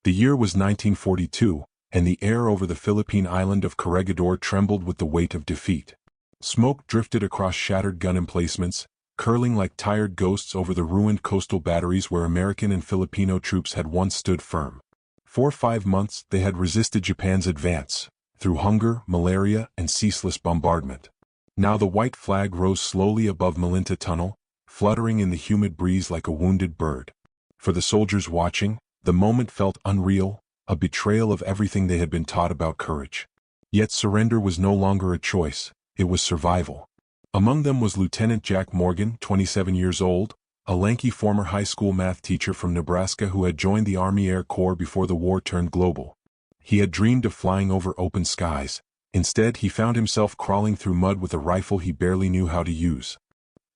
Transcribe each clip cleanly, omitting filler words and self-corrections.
The year was 1942, and the air over the Philippine island of Corregidor trembled with the weight of defeat. Smoke drifted across shattered gun emplacements, curling like tired ghosts over the ruined coastal batteries where American and Filipino troops had once stood firm. For 5 months they had resisted Japan's advance, through hunger, malaria, and ceaseless bombardment. Now the white flag rose slowly above Malinta Tunnel, fluttering in the humid breeze like a wounded bird. For the soldiers watching, the moment felt unreal, a betrayal of everything they had been taught about courage. Yet surrender was no longer a choice, it was survival. Among them was Lieutenant Jack Morgan, 27 years old, a lanky former high school math teacher from Nebraska who had joined the Army Air Corps before the war turned global. He had dreamed of flying over open skies. Instead, he found himself crawling through mud with a rifle he barely knew how to use.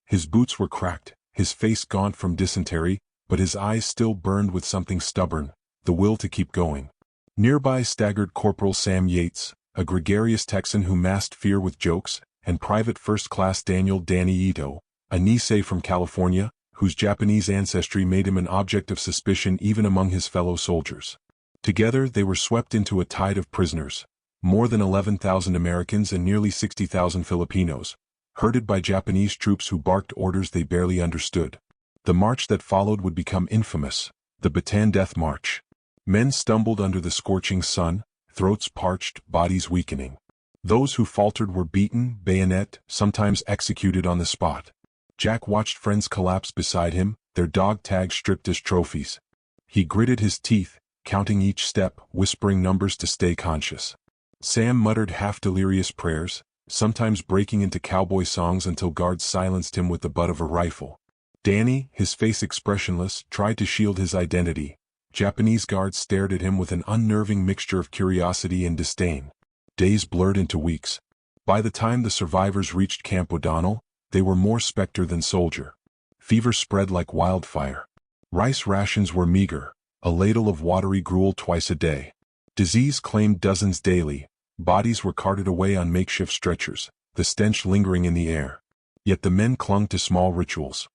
His boots were cracked, his face gaunt from dysentery, but his eyes still burned with something stubborn, the will to keep going. Nearby staggered Corporal Sam Yates, a gregarious Texan who masked fear with jokes, and Private First Class Danny Ito, a Nisei from California, whose Japanese ancestry made him an object of suspicion even among his fellow soldiers. Together they were swept into a tide of prisoners, more than 11,000 Americans and nearly 60,000 Filipinos, herded by Japanese troops who barked orders they barely understood. The march that followed would become infamous, the Bataan Death March. Men stumbled under the scorching sun, throats parched, bodies weakening. Those who faltered were beaten, bayonet, sometimes executed on the spot. Jack watched friends collapse beside him, their dog tags stripped as trophies. He gritted his teeth, counting each step, whispering numbers to stay conscious. Sam muttered half-delirious prayers, sometimes breaking into cowboy songs until guards silenced him with the butt of a rifle. Danny, his face expressionless, tried to shield his identity. Japanese guards stared at him with an unnerving mixture of curiosity and disdain. Days blurred into weeks. By the time the survivors reached Camp O'Donnell, they were more specter than soldier. Fever spread like wildfire. Rice rations were meager, a ladle of watery gruel twice a day. Disease claimed dozens daily. Bodies were carted away on makeshift stretchers, the stench lingering in the air. Yet the men clung to small rituals.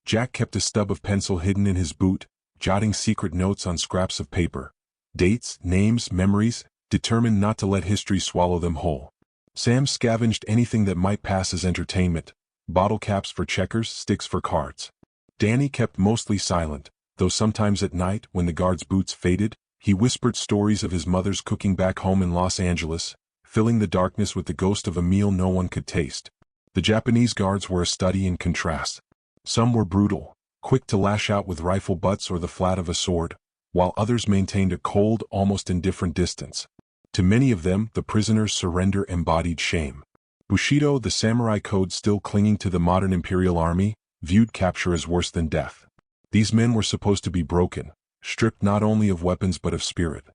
Jack kept a stub of pencil hidden in his boot, jotting secret notes on scraps of paper. Dates, names, memories, determined not to let history swallow them whole. Sam scavenged anything that might pass as entertainment, bottle caps for checkers, sticks for cards. Danny kept mostly silent, though sometimes at night, when the guard's boots faded, he whispered stories of his mother's cooking back home in Los Angeles, filling the darkness with the ghost of a meal no one could taste. The Japanese guards were a study in contrast. Some were brutal, quick to lash out with rifle butts or the flat of a sword, while others maintained a cold, almost indifferent distance. To many of them, the prisoners' surrender embodied shame. Bushido, the samurai code still clinging to the modern imperial army, viewed capture as worse than death. These men were supposed to be broken, stripped not only of weapons but of spirit.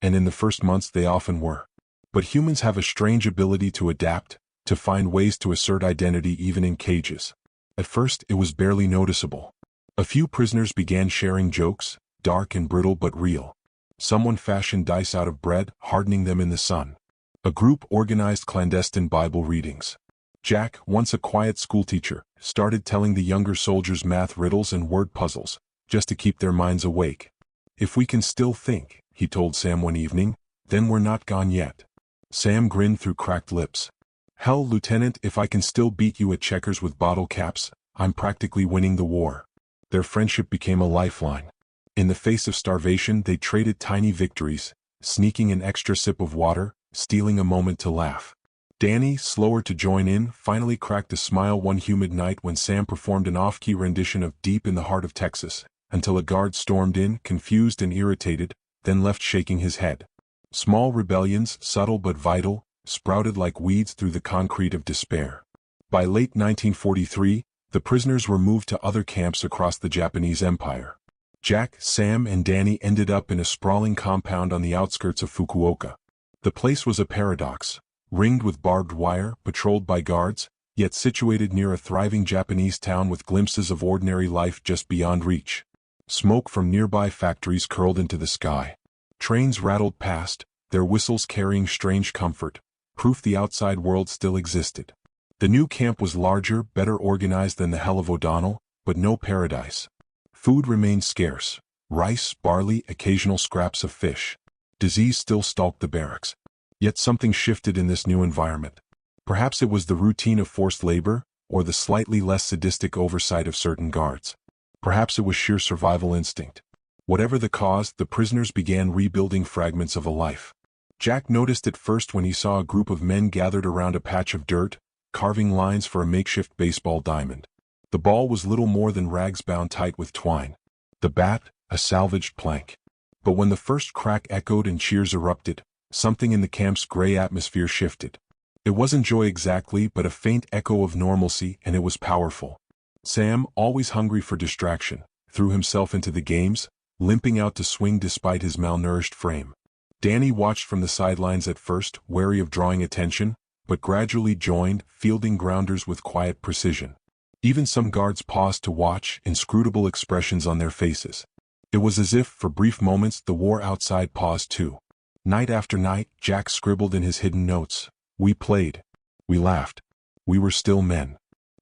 And in the first months they often were. But humans have a strange ability to adapt, to find ways to assert identity even in cages. At first it was barely noticeable. A few prisoners began sharing jokes, dark and brittle but real. Someone fashioned dice out of bread, hardening them in the sun. A group organized clandestine Bible readings. Jack, once a quiet schoolteacher, started telling the younger soldiers math riddles and word puzzles, just to keep their minds awake. "If we can still think," he told Sam one evening, "then we're not gone yet." Sam grinned through cracked lips. "Hell, Lieutenant, if I can still beat you at checkers with bottle caps, I'm practically winning the war." Their friendship became a lifeline. In the face of starvation they traded tiny victories, sneaking an extra sip of water, stealing a moment to laugh. Danny, slower to join in, finally cracked a smile one humid night when Sam performed an off-key rendition of Deep in the Heart of Texas, until a guard stormed in, confused and irritated, then left shaking his head. Small rebellions, subtle but vital, sprouted like weeds through the concrete of despair. By late 1943, the prisoners were moved to other camps across the Japanese Empire. Jack, Sam, and Danny ended up in a sprawling compound on the outskirts of Fukuoka. The place was a paradox, ringed with barbed wire, patrolled by guards, yet situated near a thriving Japanese town with glimpses of ordinary life just beyond reach. Smoke from nearby factories curled into the sky. Trains rattled past, their whistles carrying strange comfort, proof the outside world still existed. The new camp was larger, better organized than the hell of O'Donnell, but no paradise. Food remained scarce. Rice, barley, occasional scraps of fish. Disease still stalked the barracks. Yet something shifted in this new environment. Perhaps it was the routine of forced labor, or the slightly less sadistic oversight of certain guards. Perhaps it was sheer survival instinct. Whatever the cause, the prisoners began rebuilding fragments of a life. Jack noticed it first when he saw a group of men gathered around a patch of dirt, carving lines for a makeshift baseball diamond. The ball was little more than rags bound tight with twine. The bat, a salvaged plank. But when the first crack echoed and cheers erupted, something in the camp's gray atmosphere shifted. It wasn't joy exactly, but a faint echo of normalcy, and it was powerful. Sam, always hungry for distraction, threw himself into the games, limping out to swing despite his malnourished frame. Danny watched from the sidelines at first, wary of drawing attention, but gradually joined, fielding grounders with quiet precision. Even some guards paused to watch, inscrutable expressions on their faces. It was as if, for brief moments, the war outside paused too. Night after night, Jack scribbled in his hidden notes. We played. We laughed. We were still men.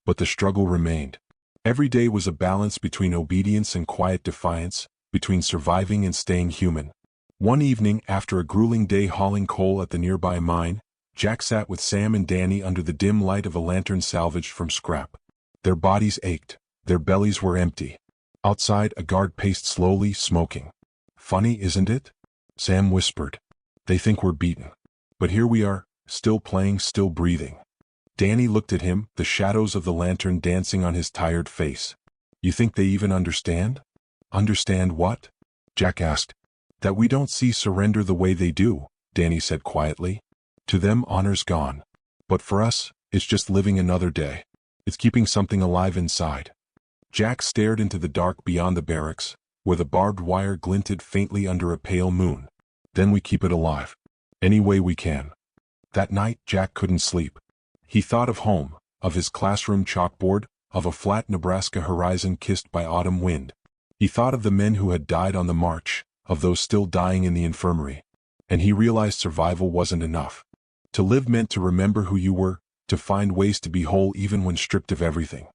But the struggle remained. Every day was a balance between obedience and quiet defiance, between surviving and staying human. One evening, after a grueling day hauling coal at the nearby mine, Jack sat with Sam and Danny under the dim light of a lantern salvaged from scrap. Their bodies ached. Their bellies were empty. Outside, a guard paced slowly, smoking. Funny, isn't it? Sam whispered. They think we're beaten. But here we are, still playing, still breathing. Danny looked at him, the shadows of the lantern dancing on his tired face. You think they even understand? Understand what? Jack asked. That we don't see surrender the way they do, Danny said quietly. To them, honor's gone. But for us, it's just living another day. It's keeping something alive inside. Jack stared into the dark beyond the barracks, where the barbed wire glinted faintly under a pale moon. Then we keep it alive. Any way we can. That night, Jack couldn't sleep. He thought of home, of his classroom chalkboard, of a flat Nebraska horizon kissed by autumn wind. He thought of the men who had died on the march, of those still dying in the infirmary. And he realized survival wasn't enough. To live meant to remember who you were, to find ways to be whole even when stripped of everything.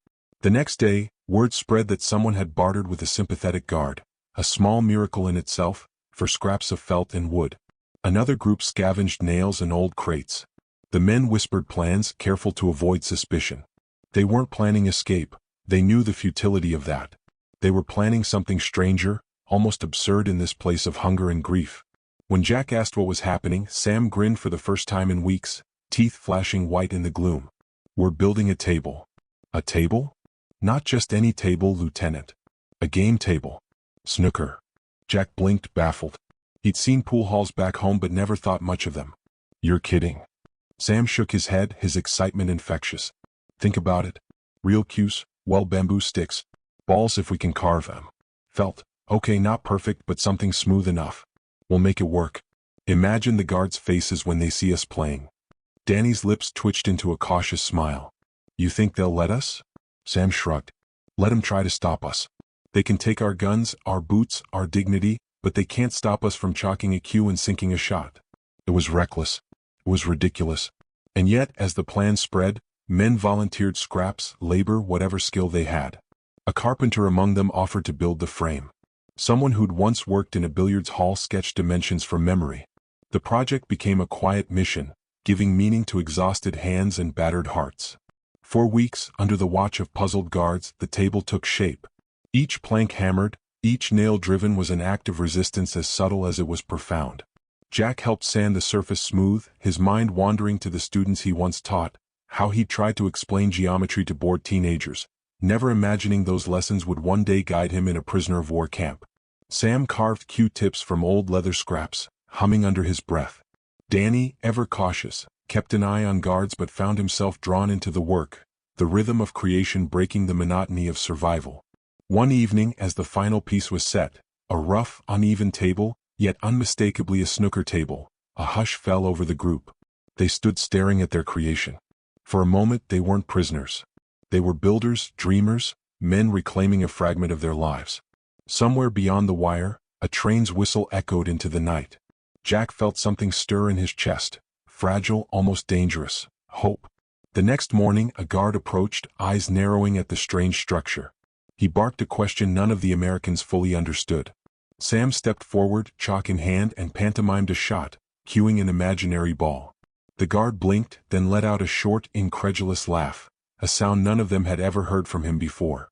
The next day, word spread that someone had bartered with a sympathetic guard, a small miracle in itself, for scraps of felt and wood. Another group scavenged nails and old crates. The men whispered plans, careful to avoid suspicion. They weren't planning escape. They knew the futility of that. They were planning something stranger, almost absurd in this place of hunger and grief. When Jack asked what was happening, Sam grinned for the first time in weeks, teeth flashing white in the gloom. We're building a table. A table? Not just any table, Lieutenant. A game table. Snooker. Jack blinked, baffled. He'd seen pool halls back home but never thought much of them. You're kidding. Sam shook his head, his excitement infectious. Think about it. Real cues, well, bamboo sticks. Balls if we can carve them. Felt. Okay, not perfect, but something smooth enough. We'll make it work. Imagine the guards' faces when they see us playing. Danny's lips twitched into a cautious smile. You think they'll let us? Sam shrugged. Let them try to stop us. They can take our guns, our boots, our dignity, but they can't stop us from chalking a cue and sinking a shot. It was reckless. It was ridiculous. And yet, as the plan spread, men volunteered scraps, labor, whatever skill they had. A carpenter among them offered to build the frame. Someone who'd once worked in a billiards hall sketched dimensions from memory. The project became a quiet mission, giving meaning to exhausted hands and battered hearts. For weeks, under the watch of puzzled guards, the table took shape. Each plank hammered, each nail driven was an act of resistance as subtle as it was profound. Jack helped sand the surface smooth, his mind wandering to the students he once taught, how he'd tried to explain geometry to bored teenagers, never imagining those lessons would one day guide him in a prisoner-of-war camp. Sam carved Q-tips from old leather scraps, humming under his breath. Danny, ever cautious, kept an eye on guards but found himself drawn into the work, the rhythm of creation breaking the monotony of survival. One evening, as the final piece was set, a rough, uneven table, yet unmistakably a snooker table, a hush fell over the group. They stood staring at their creation. For a moment they weren't prisoners. They were builders, dreamers, men reclaiming a fragment of their lives. Somewhere beyond the wire, a train's whistle echoed into the night. Jack felt something stir in his chest, fragile, almost dangerous, hope. The next morning, a guard approached, eyes narrowing at the strange structure. He barked a question none of the Americans fully understood. Sam stepped forward, chalk in hand, and pantomimed a shot, cueing an imaginary ball. The guard blinked, then let out a short, incredulous laugh, a sound none of them had ever heard from him before.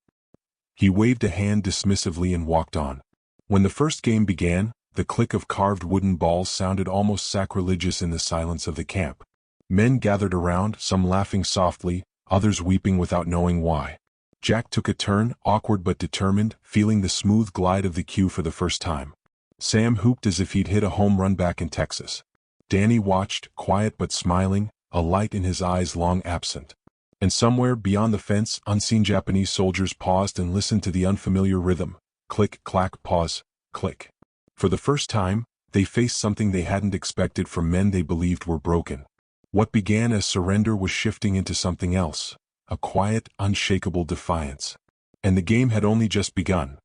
He waved a hand dismissively and walked on. When the first game began, the click of carved wooden balls sounded almost sacrilegious in the silence of the camp. Men gathered around, some laughing softly, others weeping without knowing why. Jack took a turn, awkward but determined, feeling the smooth glide of the cue for the first time. Sam hooped as if he'd hit a home run back in Texas. Danny watched, quiet but smiling, a light in his eyes long absent. And somewhere beyond the fence, unseen Japanese soldiers paused and listened to the unfamiliar rhythm. Click, clack, pause, click. For the first time, they faced something they hadn't expected from men they believed were broken. What began as surrender was shifting into something else, a quiet, unshakable defiance. And the game had only just begun.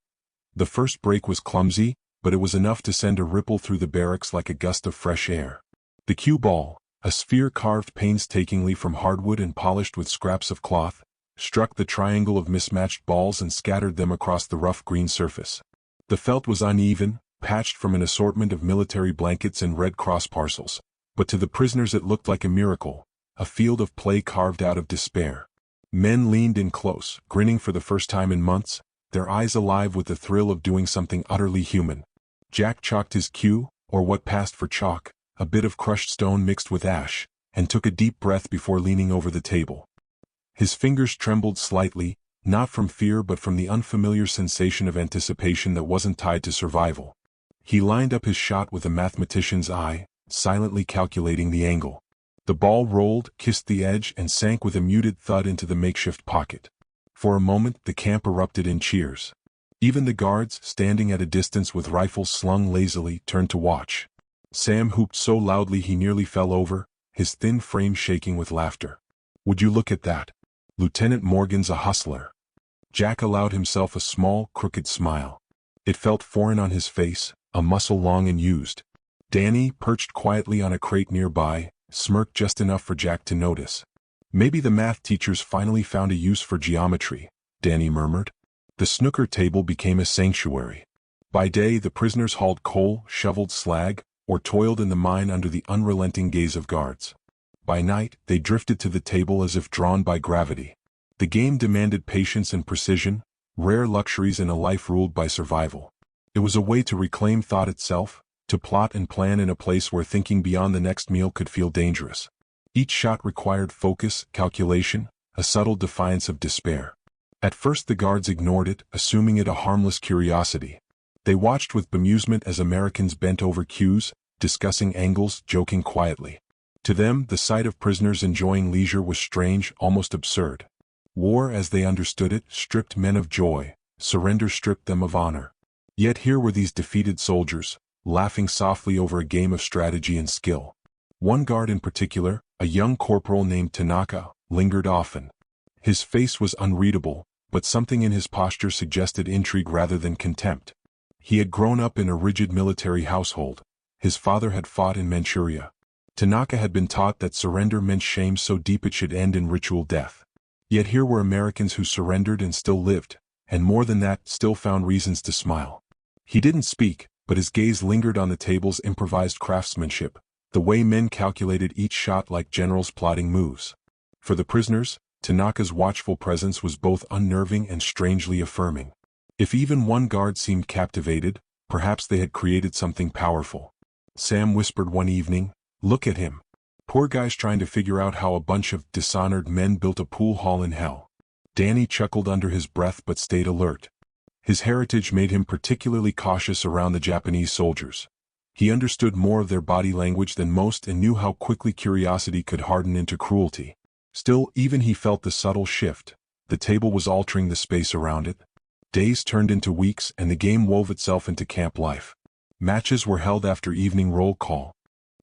The first break was clumsy, but it was enough to send a ripple through the barracks like a gust of fresh air. The cue ball, a sphere carved painstakingly from hardwood and polished with scraps of cloth, struck the triangle of mismatched balls and scattered them across the rough green surface. The felt was uneven, patched from an assortment of military blankets and Red Cross parcels, but to the prisoners it looked like a miracle, a field of play carved out of despair. Men leaned in close, grinning for the first time in months, their eyes alive with the thrill of doing something utterly human. Jack chalked his cue, or what passed for chalk, a bit of crushed stone mixed with ash, and took a deep breath before leaning over the table. His fingers trembled slightly, not from fear but from the unfamiliar sensation of anticipation that wasn't tied to survival. He lined up his shot with a mathematician's eye, silently calculating the angle. The ball rolled, kissed the edge, and sank with a muted thud into the makeshift pocket. For a moment, the camp erupted in cheers. Even the guards, standing at a distance with rifles slung lazily, turned to watch. Sam hooped so loudly he nearly fell over, his thin frame shaking with laughter. "Would you look at that? Lieutenant Morgan's a hustler." Jack allowed himself a small, crooked smile. It felt foreign on his face, a muscle long and used. Danny, perched quietly on a crate nearby, smirked just enough for Jack to notice. "Maybe the math teachers finally found a use for geometry," Danny murmured. The snooker table became a sanctuary. By day the prisoners hauled coal, shoveled slag, or toiled in the mine under the unrelenting gaze of guards. By night they drifted to the table as if drawn by gravity. The game demanded patience and precision, rare luxuries in a life ruled by survival. It was a way to reclaim thought itself, to plot and plan in a place where thinking beyond the next meal could feel dangerous. Each shot required focus, calculation, a subtle defiance of despair. At first the guards ignored it, assuming it a harmless curiosity. They watched with bemusement as Americans bent over cues, discussing angles, joking quietly. To them, the sight of prisoners enjoying leisure was strange, almost absurd. War, as they understood it, stripped men of joy, surrender stripped them of honor. Yet here were these defeated soldiers, laughing softly over a game of strategy and skill. One guard in particular, a young corporal named Tanaka, lingered often. His face was unreadable, but something in his posture suggested intrigue rather than contempt. He had grown up in a rigid military household. His father had fought in Manchuria. Tanaka had been taught that surrender meant shame so deep it should end in ritual death. Yet here were Americans who surrendered and still lived, and more than that, still found reasons to smile. He didn't speak, but his gaze lingered on the table's improvised craftsmanship, the way men calculated each shot like generals plotting moves. For the prisoners, Tanaka's watchful presence was both unnerving and strangely affirming. If even one guard seemed captivated, perhaps they had created something powerful. Sam whispered one evening, "Look at him. Poor guy's trying to figure out how a bunch of dishonored men built a pool hall in hell." Danny chuckled under his breath but stayed alert. His heritage made him particularly cautious around the Japanese soldiers. He understood more of their body language than most and knew how quickly curiosity could harden into cruelty. Still, even he felt the subtle shift. The table was altering the space around it. Days turned into weeks and the game wove itself into camp life. Matches were held after evening roll call,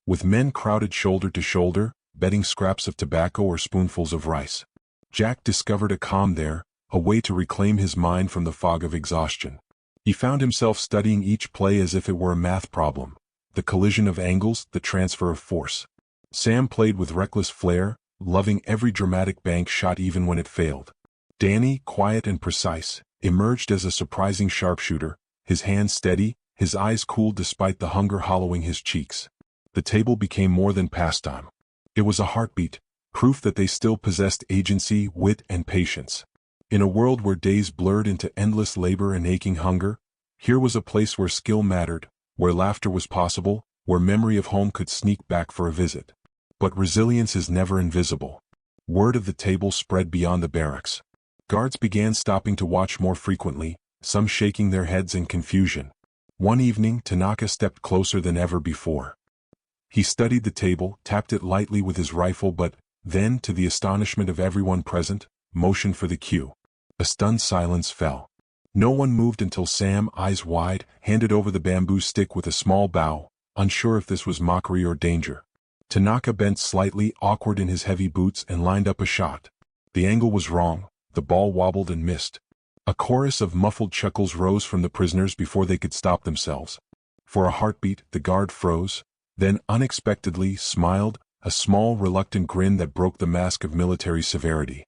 with men crowded shoulder to shoulder, betting scraps of tobacco or spoonfuls of rice. Jack discovered a calm there, a way to reclaim his mind from the fog of exhaustion. He found himself studying each play as if it were a math problem, the collision of angles, the transfer of force. Sam played with reckless flair, loving every dramatic bank shot even when it failed. Danny, quiet and precise, emerged as a surprising sharpshooter, his hands steady, his eyes cooled despite the hunger hollowing his cheeks. The table became more than pastime. It was a heartbeat, proof that they still possessed agency, wit, and patience. In a world where days blurred into endless labor and aching hunger, here was a place where skill mattered, where laughter was possible, where memory of home could sneak back for a visit. But resilience is never invisible. Word of the table spread beyond the barracks. Guards began stopping to watch more frequently, some shaking their heads in confusion. One evening, Tanaka stepped closer than ever before. He studied the table, tapped it lightly with his rifle, but then, to the astonishment of everyone present, motioned for the cue. A stunned silence fell. No one moved until Sam, eyes wide, handed over the bamboo stick with a small bow, unsure if this was mockery or danger. Tanaka bent slightly, awkward in his heavy boots, and lined up a shot. The angle was wrong, the ball wobbled and missed. A chorus of muffled chuckles rose from the prisoners before they could stop themselves. For a heartbeat, the guard froze, then unexpectedly smiled, a small, reluctant grin that broke the mask of military severity.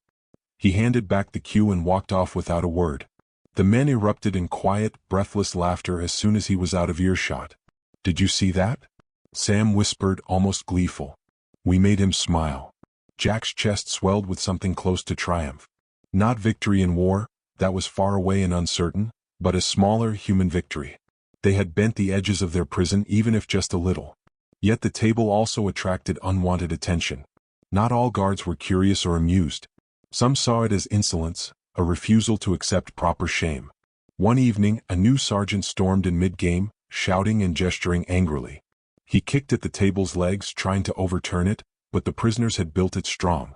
He handed back the cue and walked off without a word. The men erupted in quiet, breathless laughter as soon as he was out of earshot. "Did you see that?" Sam whispered, almost gleeful. "We made him smile." Jack's chest swelled with something close to triumph. Not victory in war, that was far away and uncertain, but a smaller, human victory. They had bent the edges of their prison, even if just a little. Yet the table also attracted unwanted attention. Not all guards were curious or amused. Some saw it as insolence, a refusal to accept proper shame. One evening, a new sergeant stormed in mid-game, shouting and gesturing angrily. He kicked at the table's legs, trying to overturn it, but the prisoners had built it strong.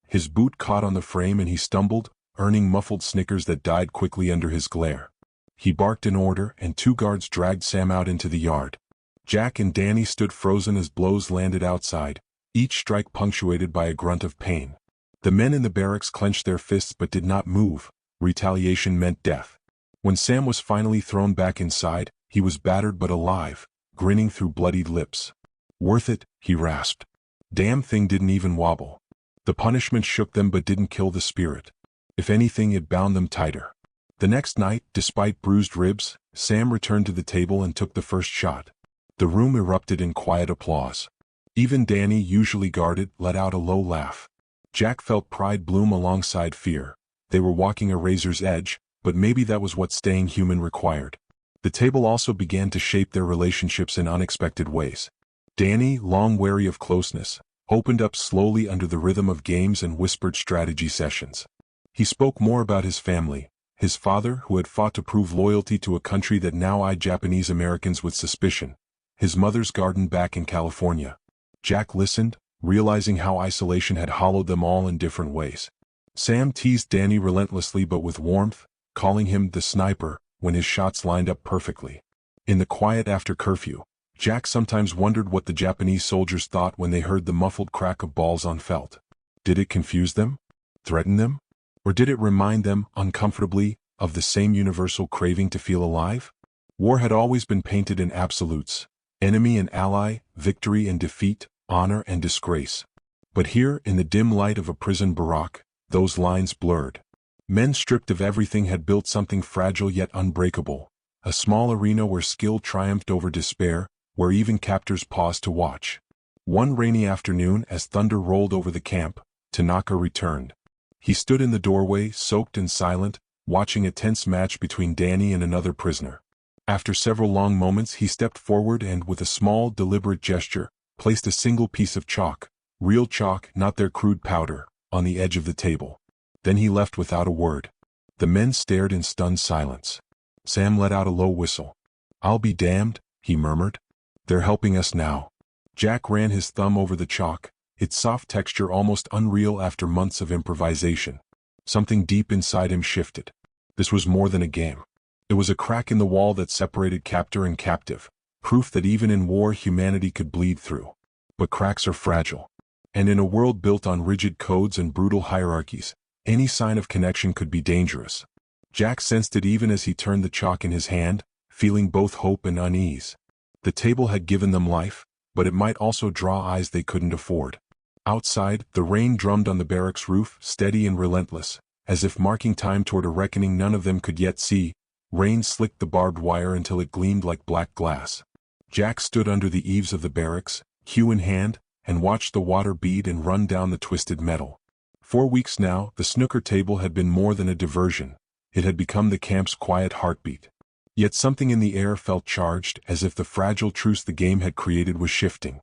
His boot caught on the frame and he stumbled, earning muffled snickers that died quickly under his glare. He barked an order, and two guards dragged Sam out into the yard. Jack and Danny stood frozen as blows landed outside, each strike punctuated by a grunt of pain. The men in the barracks clenched their fists but did not move. Retaliation meant death. When Sam was finally thrown back inside, he was battered but alive, grinning through bloodied lips. "Worth it," he rasped. "Damn thing didn't even wobble." The punishment shook them but didn't kill the spirit. If anything, it bound them tighter. The next night, despite bruised ribs, Sam returned to the table and took the first shot. The room erupted in quiet applause. Even Danny, usually guarded, let out a low laugh. Jack felt pride bloom alongside fear. They were walking a razor's edge, but maybe that was what staying human required. The table also began to shape their relationships in unexpected ways. Danny, long wary of closeness, opened up slowly under the rhythm of games and whispered strategy sessions. He spoke more about his family, his father who had fought to prove loyalty to a country that now eyed Japanese Americans with suspicion, his mother's garden back in California. Jack listened, realizing how isolation had hollowed them all in different ways. Sam teased Danny relentlessly but with warmth, calling him the sniper when his shots lined up perfectly. In the quiet after curfew, Jack sometimes wondered what the Japanese soldiers thought when they heard the muffled crack of balls on felt. Did it confuse them? Threaten them? Or did it remind them, uncomfortably, of the same universal craving to feel alive? War had always been painted in absolutes: enemy and ally, victory and defeat, honor and disgrace. But here, in the dim light of a prison barrack, those lines blurred. Men stripped of everything had built something fragile yet unbreakable, a small arena where skill triumphed over despair, where even captors paused to watch. One rainy afternoon, as thunder rolled over the camp, Tanaka returned. He stood in the doorway, soaked and silent, watching a tense match between Danny and another prisoner. After several long moments, he stepped forward and, with a small, deliberate gesture, placed a single piece of chalk, real chalk, not their crude powder, on the edge of the table. Then he left without a word. The men stared in stunned silence. Sam let out a low whistle. "I'll be damned," he murmured. "They're helping us now." Jack ran his thumb over the chalk, its soft texture almost unreal after months of improvisation. Something deep inside him shifted. This was more than a game. It was a crack in the wall that separated captor and captive, proof that even in war humanity could bleed through. But cracks are fragile. And in a world built on rigid codes and brutal hierarchies, any sign of connection could be dangerous. Jack sensed it even as he turned the chalk in his hand, feeling both hope and unease. The table had given them life, but it might also draw eyes they couldn't afford. Outside, the rain drummed on the barracks roof, steady and relentless, as if marking time toward a reckoning none of them could yet see. Rain slicked the barbed wire until it gleamed like black glass. Jack stood under the eaves of the barracks, cue in hand, and watched the water bead and run down the twisted metal. 4 weeks now, the snooker table had been more than a diversion. It had become the camp's quiet heartbeat. Yet something in the air felt charged, as if the fragile truce the game had created was shifting.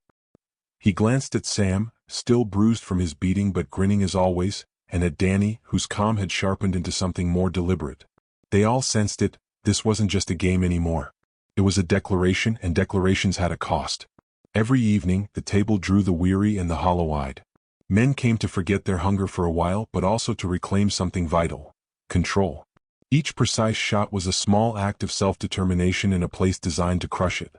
He glanced at Sam, still bruised from his beating but grinning as always, and at Danny, whose calm had sharpened into something more deliberate. They all sensed it. This wasn't just a game anymore. It was a declaration, and declarations had a cost. Every evening, the table drew the weary and the hollow-eyed. Men came to forget their hunger for a while, but also to reclaim something vital: control. Each precise shot was a small act of self-determination in a place designed to crush it.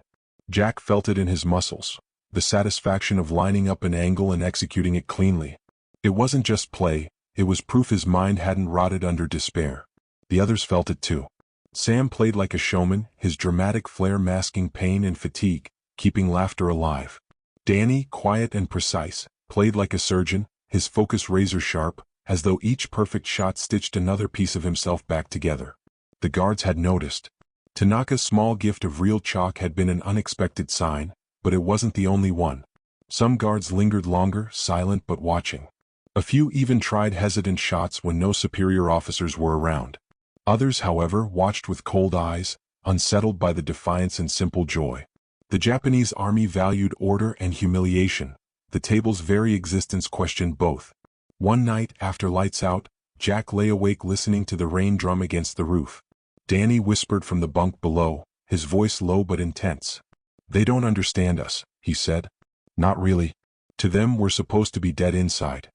Jack felt it in his muscles, the satisfaction of lining up an angle and executing it cleanly. It wasn't just play, it was proof his mind hadn't rotted under despair. The others felt it too. Sam played like a showman, his dramatic flair masking pain and fatigue, keeping laughter alive. Danny, quiet and precise, played like a surgeon, his focus razor-sharp, as though each perfect shot stitched another piece of himself back together. The guards had noticed. Tanaka's small gift of real chalk had been an unexpected sign, but it wasn't the only one. Some guards lingered longer, silent but watching. A few even tried hesitant shots when no superior officers were around. Others, however, watched with cold eyes, unsettled by the defiance and simple joy. The Japanese army valued order and humiliation. The table's very existence questioned both. One night, after lights out, Jack lay awake listening to the rain drum against the roof. Danny whispered from the bunk below, his voice low but intense. "They don't understand us," he said. "Not really. To them we're supposed to be dead inside."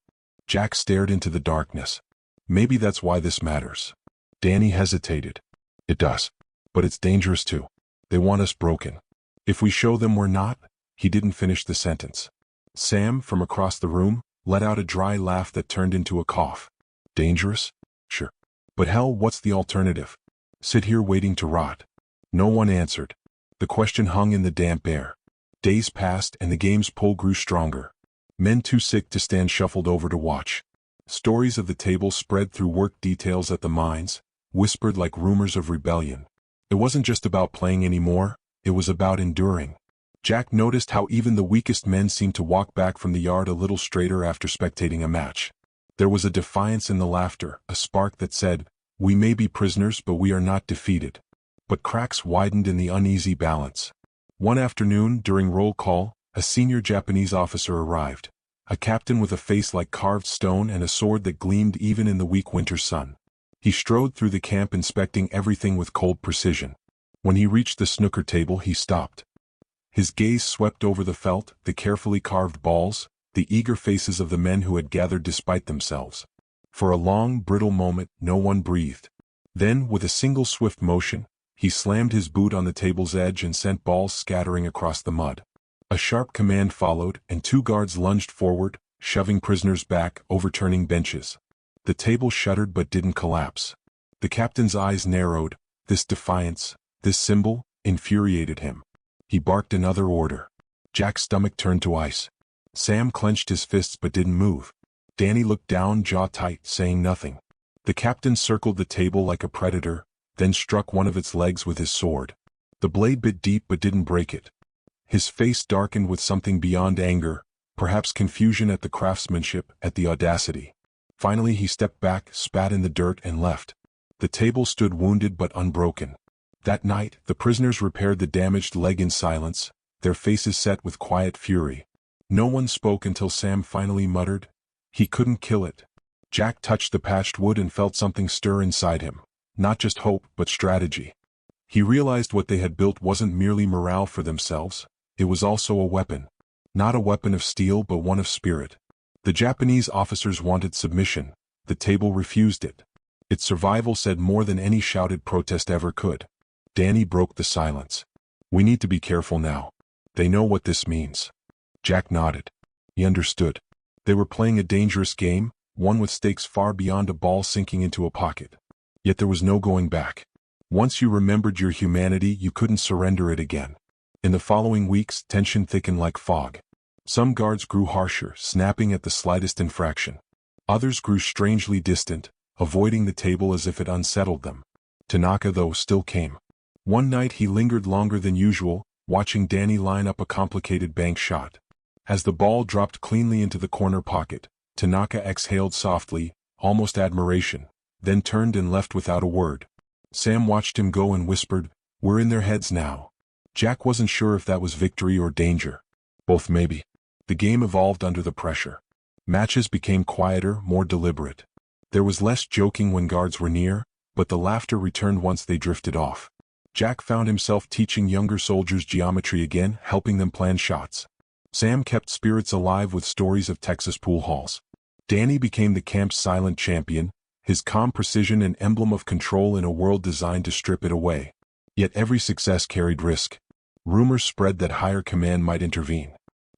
Jack stared into the darkness. "Maybe that's why this matters." Danny hesitated. "It does. But it's dangerous too. They want us broken. If we show them we're not..." He didn't finish the sentence. Sam, from across the room, let out a dry laugh that turned into a cough. "Dangerous? Sure. But hell, what's the alternative? Sit here waiting to rot?" No one answered. The question hung in the damp air. Days passed and the game's pull grew stronger. Men too sick to stand shuffled over to watch. Stories of the table spread through work details at the mines, whispered like rumors of rebellion. It wasn't just about playing anymore, it was about enduring. Jack noticed how even the weakest men seemed to walk back from the yard a little straighter after spectating a match. There was a defiance in the laughter, a spark that said, "We may be prisoners but we are not defeated." But cracks widened in the uneasy balance. One afternoon, during roll call, a senior Japanese officer arrived. A captain with a face like carved stone and a sword that gleamed even in the weak winter sun. He strode through the camp inspecting everything with cold precision. When he reached the snooker table he stopped. His gaze swept over the felt, the carefully carved balls, the eager faces of the men who had gathered despite themselves. For a long, brittle moment, no one breathed. Then, with a single swift motion, he slammed his boot on the table's edge and sent balls scattering across the mud. A sharp command followed, and 2 guards lunged forward, shoving prisoners back, overturning benches. The table shuddered but didn't collapse. The captain's eyes narrowed. This defiance, this symbol, infuriated him. He barked another order. Jack's stomach turned to ice. Sam clenched his fists but didn't move. Danny looked down, jaw tight, saying nothing. The captain circled the table like a predator, then struck one of its legs with his sword. The blade bit deep but didn't break it. His face darkened with something beyond anger, perhaps confusion at the craftsmanship, at the audacity. Finally he stepped back, spat in the dirt, and left. The table stood wounded but unbroken. That night, the prisoners repaired the damaged leg in silence, their faces set with quiet fury. No one spoke until Sam finally muttered, "He couldn't kill it." Jack touched the patched wood and felt something stir inside him. Not just hope, but strategy. He realized what they had built wasn't merely morale for themselves, it was also a weapon. Not a weapon of steel but one of spirit. The Japanese officers wanted submission, the table refused it. Its survival said more than any shouted protest ever could. Danny broke the silence. "We need to be careful now. They know what this means." Jack nodded. He understood. They were playing a dangerous game, one with stakes far beyond a ball sinking into a pocket. Yet there was no going back. Once you remembered your humanity, you couldn't surrender it again. In the following weeks, tension thickened like fog. Some guards grew harsher, snapping at the slightest infraction. Others grew strangely distant, avoiding the table as if it unsettled them. Tanaka, though, still came. One night he lingered longer than usual, watching Danny line up a complicated bank shot. As the ball dropped cleanly into the corner pocket, Tanaka exhaled softly, almost admiration, then turned and left without a word. Sam watched him go and whispered, "We're in their heads now." Jack wasn't sure if that was victory or danger. Both maybe. The game evolved under the pressure. Matches became quieter, more deliberate. There was less joking when guards were near, but the laughter returned once they drifted off. Jack found himself teaching younger soldiers geometry again, helping them plan shots. Sam kept spirits alive with stories of Texas pool halls. Danny became the camp's silent champion, his calm precision an emblem of control in a world designed to strip it away. Yet every success carried risk. Rumors spread that higher command might intervene.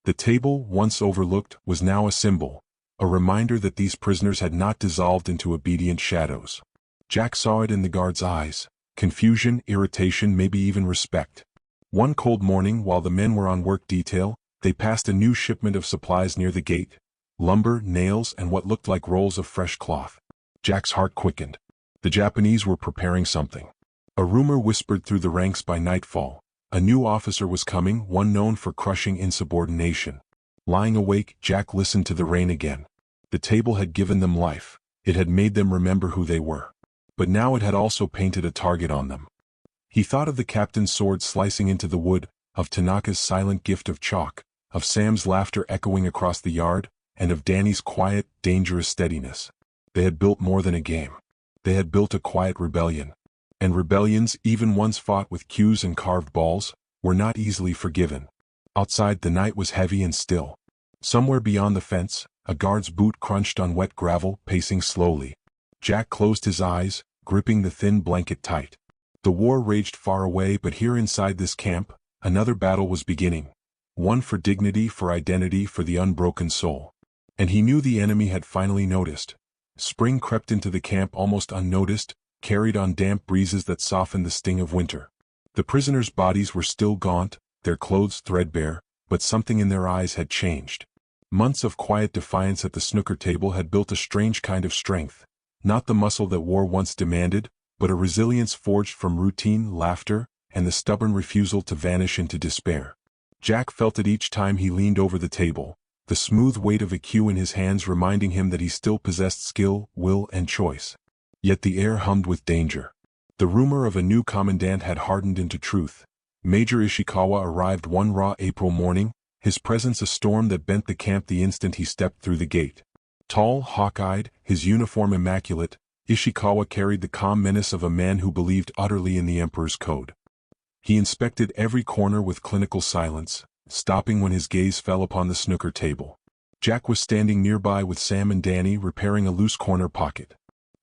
The table, once overlooked, was now a symbol, a reminder that these prisoners had not dissolved into obedient shadows. Jack saw it in the guards' eyes: confusion, irritation, maybe even respect. One cold morning, while the men were on work detail, they passed a new shipment of supplies near the gate: lumber, nails, and what looked like rolls of fresh cloth. Jack's heart quickened. The Japanese were preparing something. A rumor whispered through the ranks by nightfall. A new officer was coming, one known for crushing insubordination. Lying awake, Jack listened to the rain again. The table had given them life. It had made them remember who they were. But now it had also painted a target on them. He thought of the captain's sword slicing into the wood, of Tanaka's silent gift of chalk, of Sam's laughter echoing across the yard, and of Danny's quiet, dangerous steadiness. They had built more than a game. They had built a quiet rebellion. And rebellions, even ones fought with cues and carved balls, were not easily forgiven. Outside, the night was heavy and still. Somewhere beyond the fence, a guard's boot crunched on wet gravel, pacing slowly. Jack closed his eyes, gripping the thin blanket tight. The war raged far away, but here inside this camp, another battle was beginning. One for dignity, for identity, for the unbroken soul. And he knew the enemy had finally noticed. Spring crept into the camp almost unnoticed, carried on damp breezes that softened the sting of winter. The prisoners' bodies were still gaunt, their clothes threadbare, but something in their eyes had changed. Months of quiet defiance at the snooker table had built a strange kind of strength, not the muscle that war once demanded, but a resilience forged from routine, laughter, and the stubborn refusal to vanish into despair. Jack felt it each time he leaned over the table, the smooth weight of a cue in his hands reminding him that he still possessed skill, will, and choice. Yet the air hummed with danger. The rumor of a new commandant had hardened into truth. Major Ishikawa arrived one raw April morning, his presence a storm that bent the camp the instant he stepped through the gate. Tall, hawk-eyed, his uniform immaculate, Ishikawa carried the calm menace of a man who believed utterly in the Emperor's code. He inspected every corner with clinical silence, stopping when his gaze fell upon the snooker table. Jack was standing nearby with Sam and Danny repairing a loose corner pocket.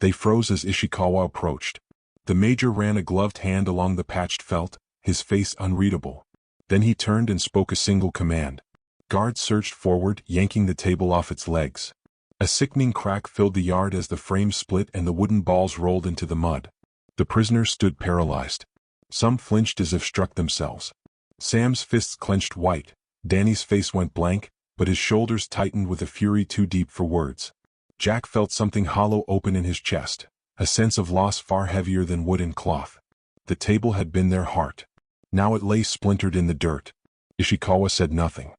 They froze as Ishikawa approached. The major ran a gloved hand along the patched felt, his face unreadable. Then he turned and spoke a single command. Guards surged forward, yanking the table off its legs. A sickening crack filled the yard as the frame split and the wooden balls rolled into the mud. The prisoners stood paralyzed. Some flinched as if struck themselves. Sam's fists clenched white, Danny's face went blank, but his shoulders tightened with a fury too deep for words. Jack felt something hollow open in his chest, a sense of loss far heavier than wood and cloth. The table had been their heart. Now it lay splintered in the dirt. Ishikawa said nothing.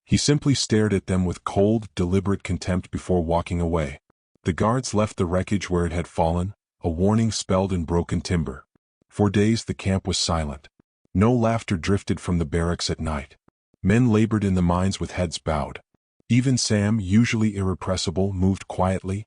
He simply stared at them with cold, deliberate contempt before walking away. The guards left the wreckage where it had fallen, a warning spelled in broken timber. For days the camp was silent. No laughter drifted from the barracks at night. Men labored in the mines with heads bowed. Even Sam, usually irrepressible, moved quietly.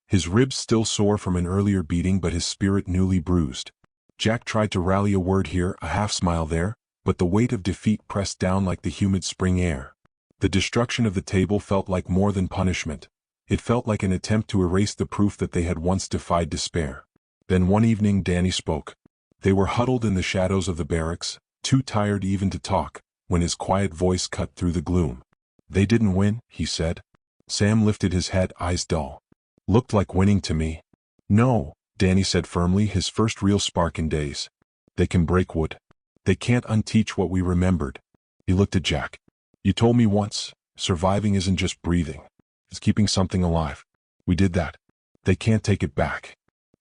His ribs still sore from an earlier beating but his spirit newly bruised. Jack tried to rally a word here, a half-smile there, but the weight of defeat pressed down like the humid spring air. The destruction of the table felt like more than punishment. It felt like an attempt to erase the proof that they had once defied despair. Then one evening Danny spoke. They were huddled in the shadows of the barracks, too tired even to talk, when his quiet voice cut through the gloom. "They didn't win," he said. Sam lifted his head, eyes dull. "Looked like winning to me." "No," Danny said firmly, his first real spark in days. "They can break wood. They can't unteach what we remembered." He looked at Jack. "You told me once, surviving isn't just breathing. It's keeping something alive. We did that. They can't take it back."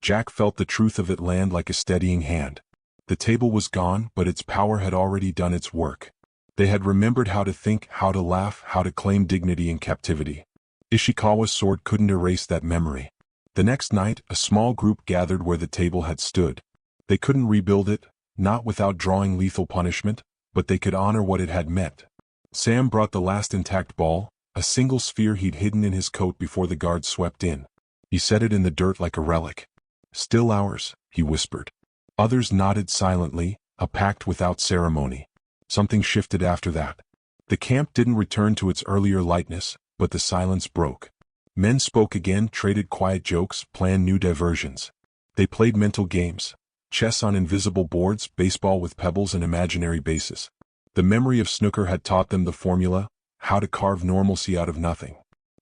Jack felt the truth of it land like a steadying hand. The table was gone, but its power had already done its work. They had remembered how to think, how to laugh, how to claim dignity in captivity. Ishikawa's sword couldn't erase that memory. The next night, a small group gathered where the table had stood. They couldn't rebuild it, not without drawing lethal punishment, but they could honor what it had meant. Sam brought the last intact ball, a single sphere he'd hidden in his coat before the guards swept in. He set it in the dirt like a relic. "Still ours," he whispered. Others nodded silently, a pact without ceremony. Something shifted after that. The camp didn't return to its earlier lightness, but the silence broke. Men spoke again, traded quiet jokes, planned new diversions. They played mental games. Chess on invisible boards, baseball with pebbles and imaginary bases. The memory of snooker had taught them the formula, how to carve normalcy out of nothing.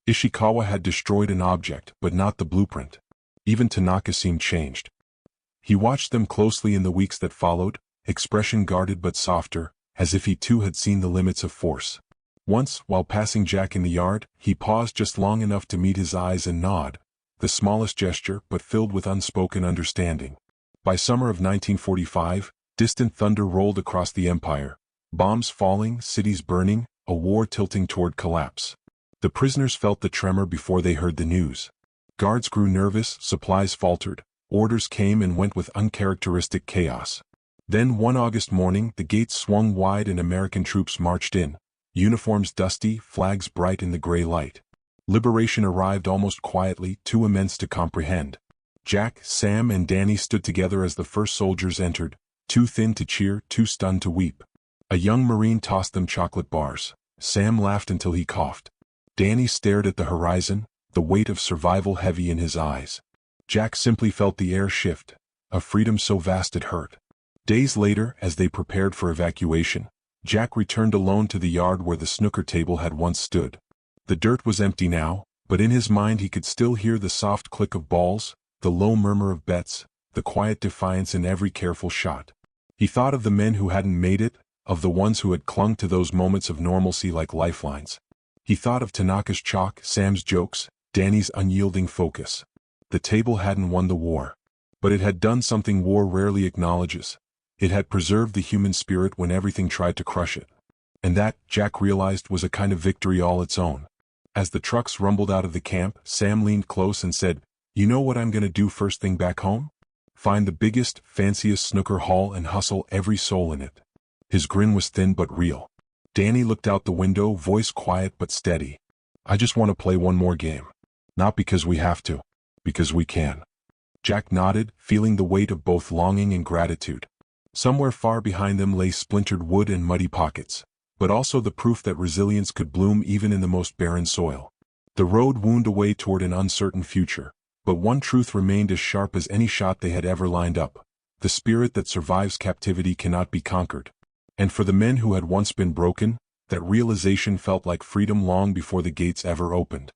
Ishikawa had destroyed an object, but not the blueprint. Even Tanaka seemed changed. He watched them closely in the weeks that followed, expression guarded but softer, as if he too had seen the limits of force. Once, while passing Jack in the yard, he paused just long enough to meet his eyes and nod, the smallest gesture but filled with unspoken understanding. By summer of 1945, distant thunder rolled across the empire, bombs falling, cities burning, a war tilting toward collapse. The prisoners felt the tremor before they heard the news. Guards grew nervous, supplies faltered, orders came and went with uncharacteristic chaos. Then one August morning, the gates swung wide and American troops marched in, uniforms dusty, flags bright in the gray light. Liberation arrived almost quietly, too immense to comprehend. Jack, Sam, and Danny stood together as the first soldiers entered, too thin to cheer, too stunned to weep. A young Marine tossed them chocolate bars. Sam laughed until he coughed. Danny stared at the horizon, the weight of survival heavy in his eyes. Jack simply felt the air shift, a freedom so vast it hurt. Days later, as they prepared for evacuation, Jack returned alone to the yard where the snooker table had once stood. The dirt was empty now, but in his mind he could still hear the soft click of balls, the low murmur of bets, the quiet defiance in every careful shot. He thought of the men who hadn't made it, of the ones who had clung to those moments of normalcy like lifelines. He thought of Tanaka's chalk, Sam's jokes, Danny's unyielding focus. The table hadn't won the war, but it had done something war rarely acknowledges. It had preserved the human spirit when everything tried to crush it. And that, Jack realized, was a kind of victory all its own. As the trucks rumbled out of the camp, Sam leaned close and said, "You know what I'm gonna do first thing back home? Find the biggest, fanciest snooker hall and hustle every soul in it." His grin was thin but real. Danny looked out the window, voice quiet but steady. "I just want to play one more game. Not because we have to, because we can." Jack nodded, feeling the weight of both longing and gratitude. Somewhere far behind them lay splintered wood and muddy pockets, but also the proof that resilience could bloom even in the most barren soil. The road wound away toward an uncertain future, but one truth remained as sharp as any shot they had ever lined up. The spirit that survives captivity cannot be conquered. And for the men who had once been broken, that realization felt like freedom long before the gates ever opened.